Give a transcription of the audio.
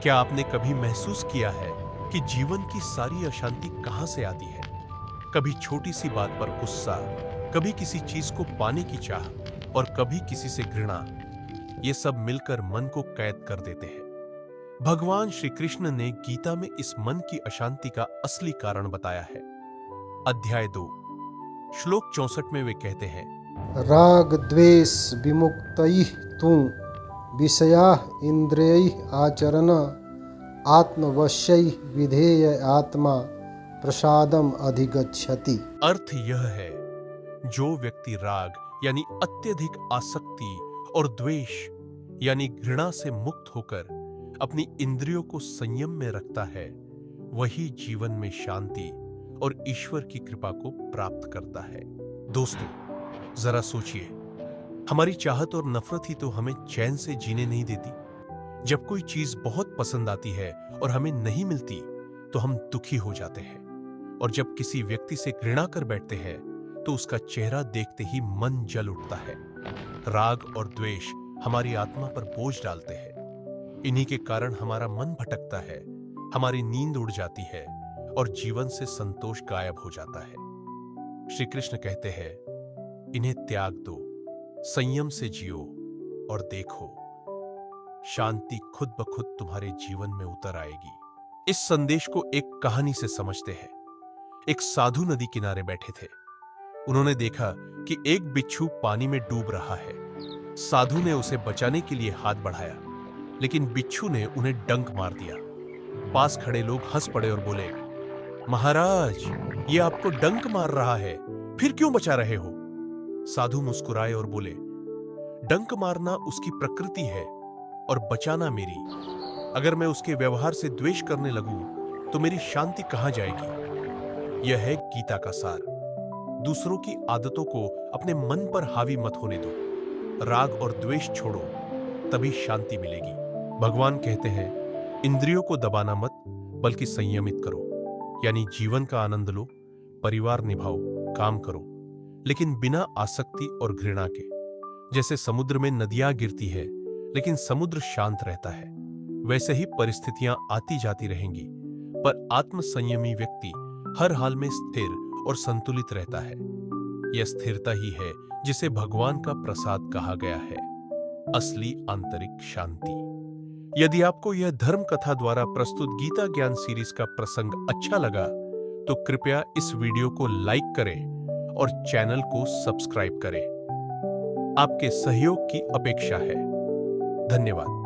क्या आपने कभी महसूस किया है कि जीवन की सारी अशांति कहां से आती है? कभी छोटी सी बात पर गुस्सा, कभी किसी चीज को पाने की चाह और कभी किसी से घृणा। ये सब मिलकर मन को कैद कर देते हैं। भगवान श्री कृष्ण ने गीता में इस मन की अशांति का असली कारण बताया है। अध्याय 2 श्लोक 64 में वे कहते हैं, राग द्वेष विमुक्तैः तु विषयाः इन्द्रियैः आचरण आत्मवश्यैः विधेय आत्मा प्रसादम अधिगच्छति। अर्थ यह है, जो व्यक्ति राग यानी अत्यधिक आसक्ति और द्वेष यानी घृणा से मुक्त होकर अपनी इंद्रियों को संयम में रखता है, वही जीवन में शांति और ईश्वर की कृपा को प्राप्त करता है। दोस्तों, जरा सोचिए, हमारी चाहत और नफरत ही तो हमें चैन से जीने नहीं देती। जब कोई चीज बहुत पसंद आती है और हमें नहीं मिलती तो हम दुखी हो जाते हैं, और जब किसी व्यक्ति से घृणा कर बैठते हैं तो उसका चेहरा देखते ही मन जल उठता है। राग और द्वेष हमारी आत्मा पर बोझ डालते हैं। इन्हीं के कारण हमारा मन भटकता है, हमारी नींद उड़ जाती है और जीवन से संतोष गायब हो जाता है। श्री कृष्ण कहते हैं, इन्हें त्याग दो, संयम से जियो और देखो, शांति खुद ब खुद तुम्हारे जीवन में उतर आएगी। इस संदेश को एक कहानी से समझते हैं। एक साधु नदी किनारे बैठे थे। उन्होंने देखा कि एक बिच्छू पानी में डूब रहा है। साधु ने उसे बचाने के लिए हाथ बढ़ाया, लेकिन बिच्छू ने उन्हें डंक मार दिया। पास खड़े लोग हंस पड़े और बोले, महाराज, ये आपको डंक मार रहा है, फिर क्यों बचा रहे हो? साधु मुस्कुराए और बोले, डंक मारना उसकी प्रकृति है और बचाना मेरी। अगर मैं उसके व्यवहार से द्वेष करने लगूं तो मेरी शांति कहां जाएगी? यह है गीता का सार। दूसरों की आदतों को अपने मन पर हावी मत होने दो। राग और द्वेष छोड़ो, तभी शांति मिलेगी। भगवान कहते हैं, इंद्रियों को दबाना मत, बल्कि संयमित करो। यानी जीवन का आनंद लो, परिवार निभाओ, काम करो, लेकिन बिना आसक्ति और घृणा के। जैसे समुद्र में नदियां गिरती है लेकिन समुद्र शांत रहता है, वैसे ही परिस्थितियां आती जाती रहेंगी, पर आत्मसंयमी व्यक्ति हर हाल में स्थिर और संतुलित रहता है। यह स्थिरता ही है जिसे भगवान का प्रसाद कहा गया है, असली आंतरिक शांति। यदि आपको यह धर्म कथा द्वारा प्रस्तुत गीता ज्ञान सीरीज का प्रसंग अच्छा लगा तो कृपया इस वीडियो को लाइक करें और चैनल को सब्सक्राइब करें। आपके सहयोग की अपेक्षा है। धन्यवाद।